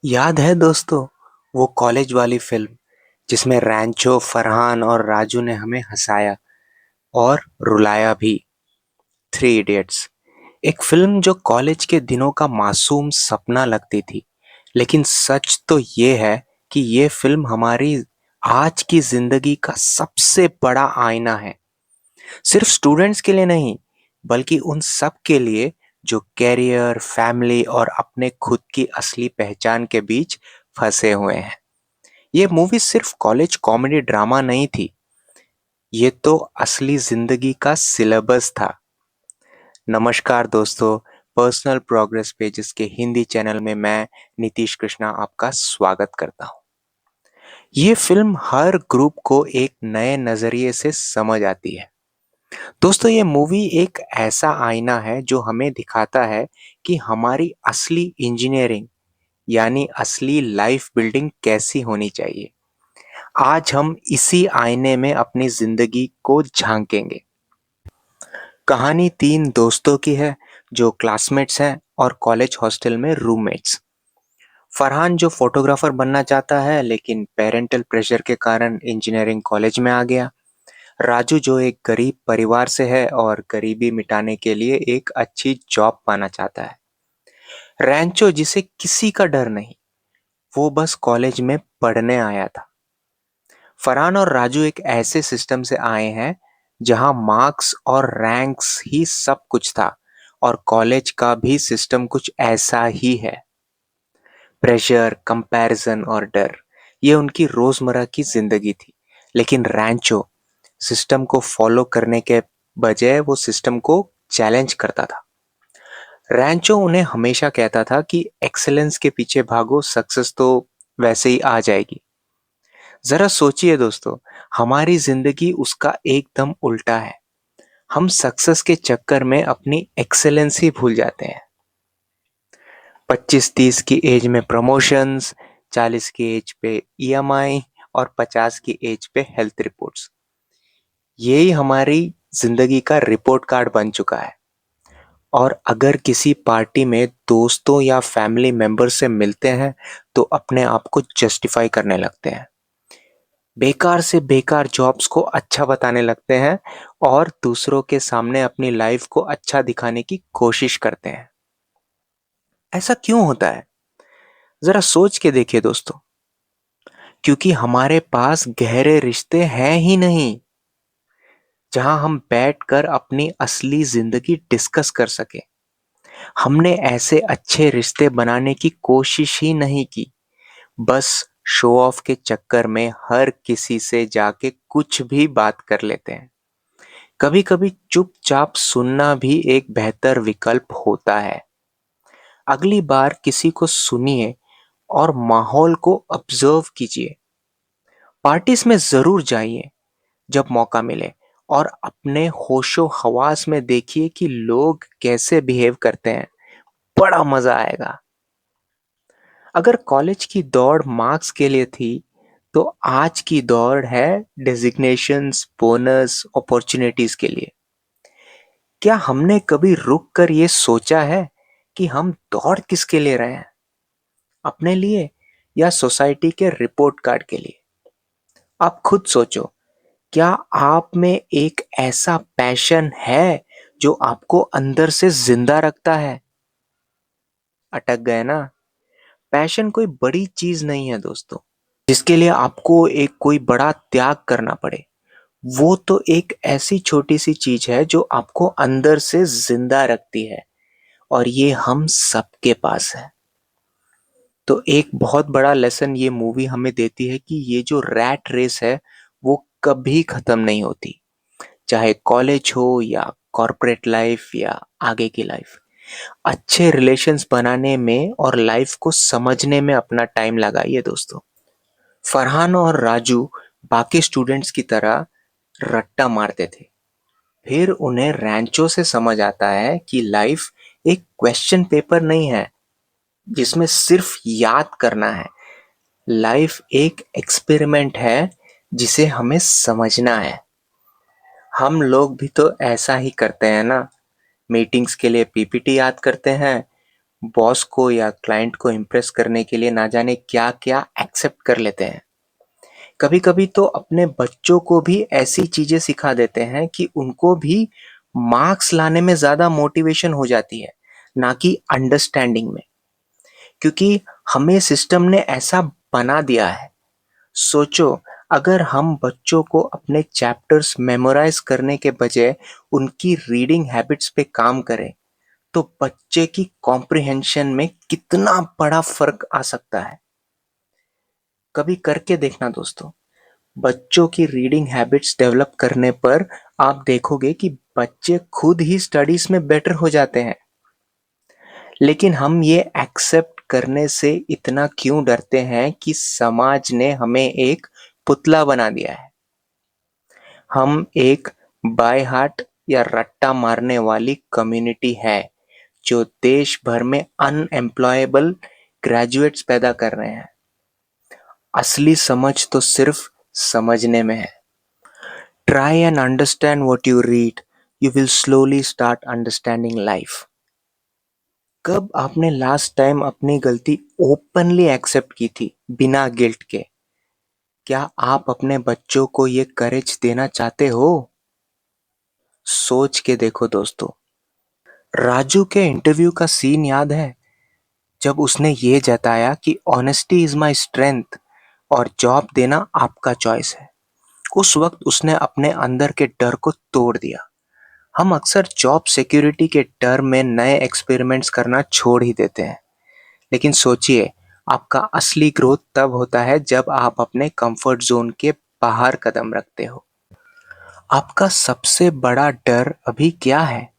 याद है दोस्तों, वो कॉलेज वाली फिल्म जिसमें रैंचो, फरहान और राजू ने हमें हंसाया और रुलाया भी। Three idiots. एक फिल्म जो कॉलेज के दिनों का मासूम सपना लगती थी, लेकिन सच तो ये है कि ये फिल्म हमारी आज की जिंदगी का सबसे बड़ा आईना है। सिर्फ स्टूडेंट्स के लिए नहीं, बल्कि उन सब के लिए जो कैरियर, फैमिली और अपने खुद की असली पहचान के बीच फंसे हुए हैं। ये मूवी सिर्फ कॉलेज कॉमेडी ड्रामा नहीं थी, ये तो असली जिंदगी का सिलेबस था। नमस्कार दोस्तों, पर्सनल प्रोग्रेस पेजेस के हिंदी चैनल में मैं नीतीश कृष्णा आपका स्वागत करता हूँ। ये फिल्म हर ग्रुप को एक नए नजरिए से समझ आती है। दोस्तों, ये मूवी एक ऐसा आईना है जो हमें दिखाता है कि हमारी असली इंजीनियरिंग यानी असली लाइफ बिल्डिंग कैसी होनी चाहिए। आज हम इसी आईने में अपनी जिंदगी को झांकेंगे। कहानी तीन दोस्तों की है जो क्लासमेट्स हैं और कॉलेज हॉस्टल में रूममेट्स। फरहान जो फोटोग्राफर बनना चाहता है लेकिन पेरेंटल प्रेशर के कारण इंजीनियरिंग कॉलेज में आ गया। राजू जो एक गरीब परिवार से है और गरीबी मिटाने के लिए एक अच्छी जॉब पाना चाहता है। रैंचो जिसे किसी का डर नहीं, वो बस कॉलेज में पढ़ने आया था। फरहान और राजू एक ऐसे सिस्टम से आए हैं जहां मार्क्स और रैंक्स ही सब कुछ था, और कॉलेज का भी सिस्टम कुछ ऐसा ही है। प्रेशर, कंपैरिजन और डर, ये उनकी रोजमर्रा की जिंदगी थी। लेकिन रैंचो सिस्टम को फॉलो करने के बजाय वो सिस्टम को चैलेंज करता था। रैंचो उन्हें हमेशा कहता था कि एक्सेलेंस के पीछे भागो, सक्सेस तो वैसे ही आ जाएगी। जरा सोचिए दोस्तों, हमारी जिंदगी उसका एकदम उल्टा है। हम सक्सेस के चक्कर में अपनी एक्सेलेंस ही भूल जाते हैं। 25-30 की एज में प्रमोशंस, 40 की एज पे ईएमआई और 50 की एज पे हेल्थ रिपोर्ट्स, यही हमारी जिंदगी का रिपोर्ट कार्ड बन चुका है। और अगर किसी पार्टी में दोस्तों या फैमिली मेंबर से मिलते हैं तो अपने आप को जस्टिफाई करने लगते हैं, बेकार से बेकार जॉब्स को अच्छा बताने लगते हैं और दूसरों के सामने अपनी लाइफ को अच्छा दिखाने की कोशिश करते हैं। ऐसा क्यों होता है? जरा सोच के देखिए दोस्तों। क्योंकि हमारे पास गहरे रिश्ते हैं ही नहीं जहां हम बैठकर अपनी असली जिंदगी डिस्कस कर सके। हमने ऐसे अच्छे रिश्ते बनाने की कोशिश ही नहीं की, बस शो ऑफ के चक्कर में हर किसी से जाके कुछ भी बात कर लेते हैं। कभी कभी चुपचाप सुनना भी एक बेहतर विकल्प होता है। अगली बार किसी को सुनिए और माहौल को ऑब्जर्व कीजिए। पार्टीज में जरूर जाइए जब मौका मिले, और अपने होशो हवास में देखिए कि लोग कैसे बिहेव करते हैं। बड़ा मजा आएगा। अगर कॉलेज की दौड़ मार्क्स के लिए थी, तो आज की दौड़ है डेजिग्नेशंस, बोनस, अपॉर्चुनिटीज के लिए। क्या हमने कभी रुक कर ये सोचा है कि हम दौड़ किसके लिए रहे हैं? अपने लिए या सोसाइटी के रिपोर्ट कार्ड के लिए? आप खुद सोचो। क्या आप में एक ऐसा पैशन है जो आपको अंदर से जिंदा रखता है? अटक गए ना? पैशन कोई बड़ी चीज नहीं है दोस्तों, जिसके लिए आपको एक कोई बड़ा त्याग करना पड़े। वो तो एक ऐसी छोटी सी चीज है जो आपको अंदर से जिंदा रखती है, और ये हम सबके पास है। तो एक बहुत बड़ा लेसन ये मूवी हमें देती है कि ये जो रैट रेस है वो कभी खत्म नहीं होती। चाहे कॉलेज हो या कॉर्पोरेट लाइफ या आगे की लाइफ, अच्छे रिलेशंस बनाने में और लाइफ को समझने में अपना टाइम लगाइए दोस्तों। फरहान और राजू बाकी स्टूडेंट्स की तरह रट्टा मारते थे, फिर उन्हें रैंचो से समझ आता है कि लाइफ एक क्वेश्चन पेपर नहीं है जिसमें सिर्फ याद करना है। लाइफ एक एक्सपेरिमेंट है जिसे हमें समझना है। हम लोग भी तो ऐसा ही करते हैं ना। मीटिंग्स के लिए पीपीटी याद करते हैं, बॉस को या क्लाइंट को इम्प्रेस करने के लिए ना जाने क्या क्या एक्सेप्ट कर लेते हैं। कभी कभी तो अपने बच्चों को भी ऐसी चीजें सिखा देते हैं कि उनको भी मार्क्स लाने में ज्यादा मोटिवेशन हो जाती है, ना कि अंडरस्टैंडिंग में। क्योंकि हमें सिस्टम ने ऐसा बना दिया है। सोचो, अगर हम बच्चों को अपने चैप्टर्स मेमोराइज करने के बजाय उनकी रीडिंग हैबिट्स पे काम करें, तो बच्चे की कॉम्प्रिहेंशन में कितना बड़ा फर्क आ सकता है। कभी करके देखना दोस्तों। बच्चों की रीडिंग हैबिट्स डेवलप करने पर आप देखोगे कि बच्चे खुद ही स्टडीज में बेटर हो जाते हैं। लेकिन हम ये एक्सेप्ट करने से इतना क्यों डरते हैं कि समाज ने हमें एक पुतला बना दिया है। हम एक बाय हार्ट या रट्टा मारने वाली कम्युनिटी है जो देश भर में अनएम्प्लॉयबल ग्रेजुएट्स पैदा कर रहे हैं। असली समझ तो सिर्फ समझने में है। Try and understand what you read. You will slowly start understanding life. कब आपने लास्ट टाइम अपनी गलती ओपनली एक्सेप्ट की थी बिना गिल्ट के? क्या आप अपने बच्चों को ये करेज देना चाहते हो? सोच के देखो दोस्तों। राजू के इंटरव्यू का सीन याद है, जब उसने ये जताया कि ऑनेस्टी इज माय स्ट्रेंथ और जॉब देना आपका चॉइस है। उस वक्त उसने अपने अंदर के डर को तोड़ दिया। हम अक्सर जॉब सिक्योरिटी के डर में नए एक्सपेरिमेंट्स करना छोड़ ही देते हैं। लेकिन सोचिए, आपका असली ग्रोथ तब होता है जब आप अपने कंफर्ट जोन के बाहर कदम रखते हो। आपका सबसे बड़ा डर अभी क्या है?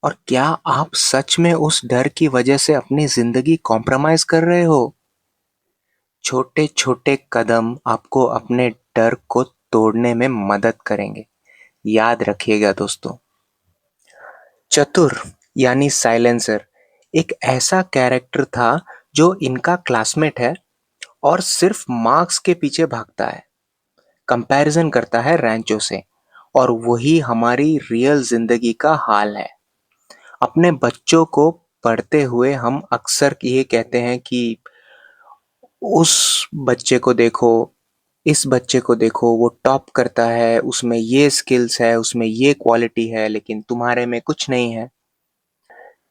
और क्या आप सच में उस डर की वजह से अपनी जिंदगी कॉम्प्रोमाइज कर रहे हो? छोटे छोटे कदम आपको अपने डर को तोड़ने में मदद करेंगे। याद रखिएगा दोस्तों। चतुर यानी साइलेंसर एक ऐसा कैरेक्टर था जो इनका क्लासमेट है और सिर्फ मार्क्स के पीछे भागता है, कंपैरिजन करता है रैंचो से। और वही हमारी रियल जिंदगी का हाल है। अपने बच्चों को पढ़ते हुए हम अक्सर ये कहते हैं कि उस बच्चे को देखो, इस बच्चे को देखो, वो टॉप करता है, उसमें ये स्किल्स है, उसमें ये क्वालिटी है, लेकिन तुम्हारे में कुछ नहीं है।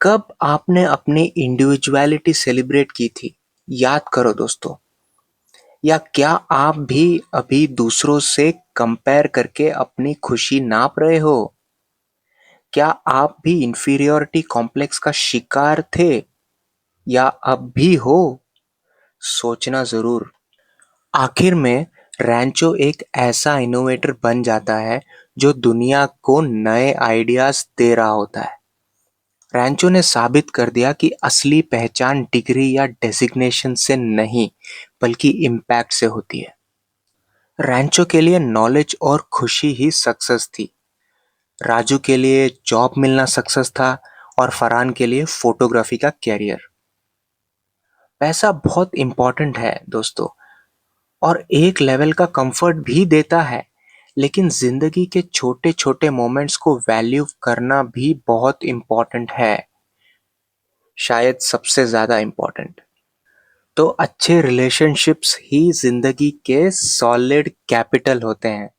कब आपने अपनी इंडिविजुअलिटी सेलिब्रेट की थी? याद करो दोस्तों। या क्या आप भी अभी दूसरों से कंपेयर करके अपनी खुशी नाप रहे हो? क्या आप भी इंफीरियोरिटी कॉम्प्लेक्स का शिकार थे या अब भी हो? सोचना जरूर। आखिर में रैंचो एक ऐसा इनोवेटर बन जाता है जो दुनिया को नए आइडियाज दे रहा होता है। रैंचो ने साबित कर दिया कि असली पहचान डिग्री या डेजिग्नेशन से नहीं, बल्कि इम्पैक्ट से होती है। रैंचो के लिए नॉलेज और खुशी ही सक्सेस थी। राजू के लिए जॉब मिलना सक्सेस था और फरहान के लिए फोटोग्राफी का कैरियर। पैसा बहुत इंपॉर्टेंट है दोस्तों, और एक लेवल का कंफर्ट भी देता है। लेकिन जिंदगी के छोटे छोटे मोमेंट्स को वैल्यू करना भी बहुत इंपॉर्टेंट है, शायद सबसे ज्यादा इंपॉर्टेंट। तो अच्छे रिलेशनशिप्स ही जिंदगी के सॉलिड कैपिटल होते हैं।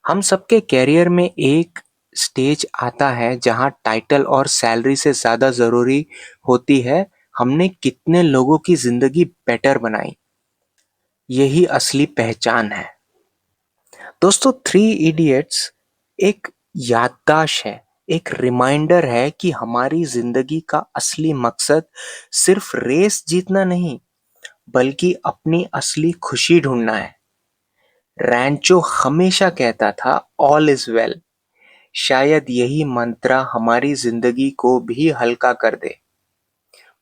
हम सबके कैरियर में एक स्टेज आता है जहां टाइटल और सैलरी से ज्यादा जरूरी होती है हमने कितने लोगों की जिंदगी बेटर बनाई। यही असली पहचान है दोस्तों। थ्री इडियट्स एक याददाश्त है, एक रिमाइंडर है कि हमारी जिंदगी का असली मकसद सिर्फ रेस जीतना नहीं, बल्कि अपनी असली खुशी ढूंढना है। रैंचो हमेशा कहता था ऑल इज वेल। शायद यही मंत्र हमारी जिंदगी को भी हल्का कर दे।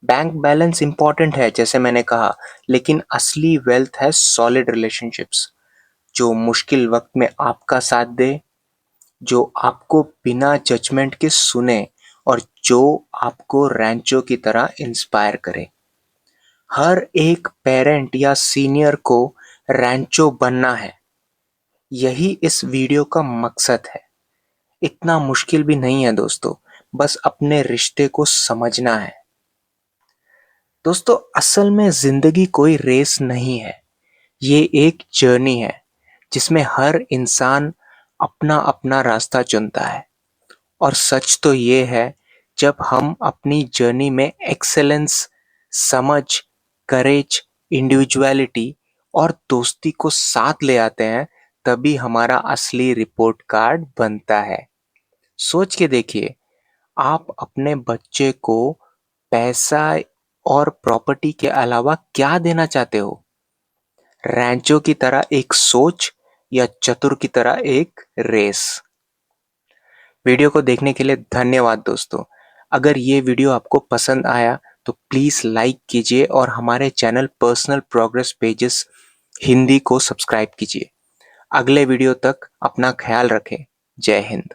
बैंक बैलेंस इंपॉर्टेंट है जैसे मैंने कहा, लेकिन असली वेल्थ है सॉलिड रिलेशनशिप्स, जो मुश्किल वक्त में आपका साथ दे, जो आपको बिना जजमेंट के सुने, और जो आपको रैंचो की तरह इंस्पायर करे। हर एक पेरेंट या सीनियर को रैंचो बनना है। यही इस वीडियो का मकसद है। इतना मुश्किल भी नहीं है दोस्तों। बस अपने रिश्ते को समझना है। दोस्तों, असल में जिंदगी कोई रेस नहीं है, ये एक जर्नी है जिसमें हर इंसान अपना अपना रास्ता चुनता है। और सच तो ये है, जब हम अपनी जर्नी में एक्सेलेंस, समझ, करेज, इंडिविजुअलिटी और दोस्ती को साथ ले आते हैं, तभी हमारा असली रिपोर्ट कार्ड बनता है। सोच के देखिए, आप अपने बच्चे को पैसा और प्रॉपर्टी के अलावा क्या देना चाहते हो? रैंचो की तरह एक सोच या चतुर की तरह एक रेस? वीडियो को देखने के लिए धन्यवाद दोस्तों। अगर ये वीडियो आपको पसंद आया तो प्लीज़ लाइक कीजिए और हमारे channel personal progress pages Hindi को सब्सक्राइब कीजिए। अगले वीडियो तक अपना ख्याल रखें। जय हिंद।